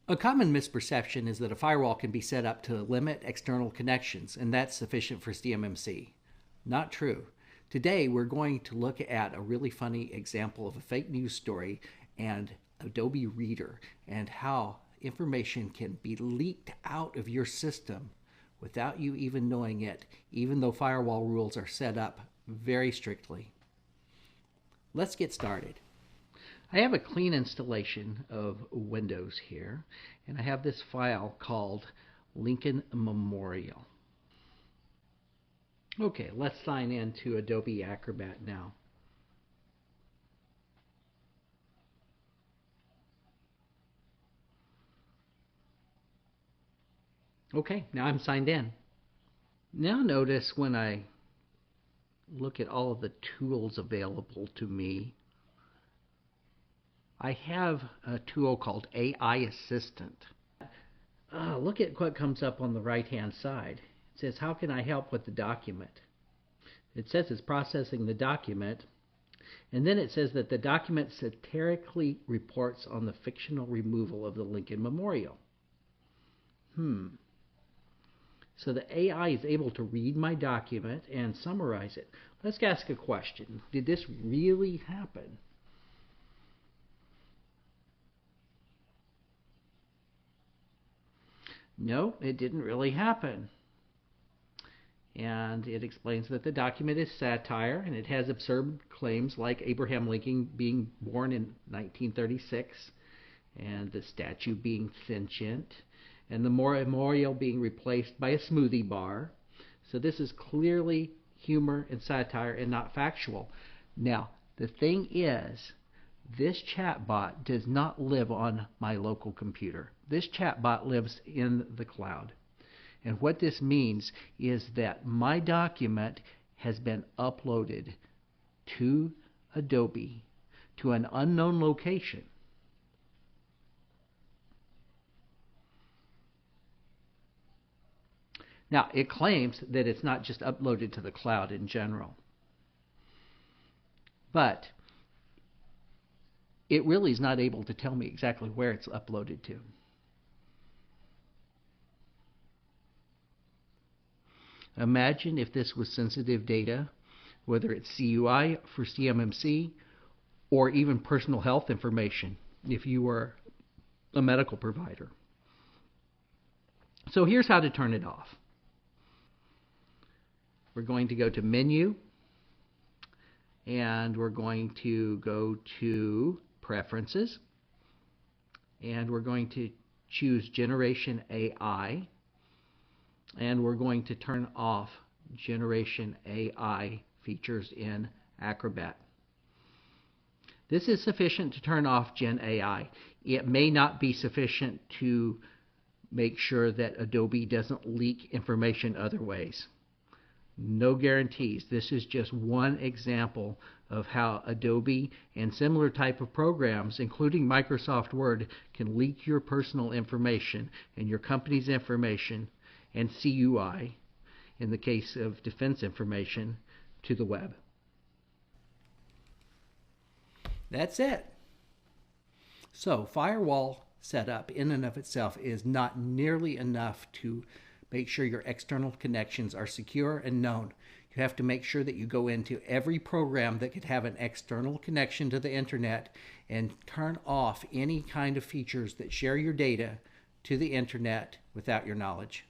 A common misperception is that a firewall can be set up to limit external connections, and that's sufficient for CMMC. Not true. Today, we're going to look at a really funny example of a fake news story and Adobe Reader and how information can be leaked out of your system without you even knowing it, even though firewall rules are set up very strictly. Let's get started. I have a clean installation of Windows here, and I have this file called Lincoln Memorial. Okay, let's sign in to Adobe Acrobat now. Okay, now I'm signed in. Now notice when I look at all of the tools available to me, I have a tool called AI Assistant. Look at what comes up on the right-hand side. It says, how can I help with the document? It says it's processing the document, and then it says that the document satirically reports on the fictional removal of the Lincoln Memorial. So the AI is able to read my document and summarize it. Let's ask a question. Did this really happen? No, it didn't really happen. And it explains that the document is satire and it has absurd claims like Abraham Lincoln being born in 1936 and the statue being sentient and the memorial being replaced by a smoothie bar. So this is clearly humor and satire and not factual. Now, the thing is, this chatbot does not live on my local computer. This chatbot lives in the cloud. And what this means is that my document has been uploaded to Adobe to an unknown location. Now, it claims that it's not just uploaded to the cloud in general, but it really is not able to tell me exactly where it's uploaded to. Imagine if this was sensitive data, whether it's CUI for CMMC or even personal health information if you were a medical provider. So here's how to turn it off. We're going to go to Menu, and we're going to go to Preferences, and we're going to choose Generation AI, and we're going to turn off Generation AI features in Acrobat. This is sufficient to turn off Gen AI. It may not be sufficient to make sure that Adobe doesn't leak information other ways. No guarantees. This is just one example of how Adobe and similar type of programs, including Microsoft Word, can leak your personal information and your company's information and CUI, in the case of defense information, to the web. That's it. So firewall setup in and of itself is not nearly enough to make sure your external connections are secure and known. You have to make sure that you go into every program that could have an external connection to the internet and turn off any kind of features that share your data to the internet without your knowledge.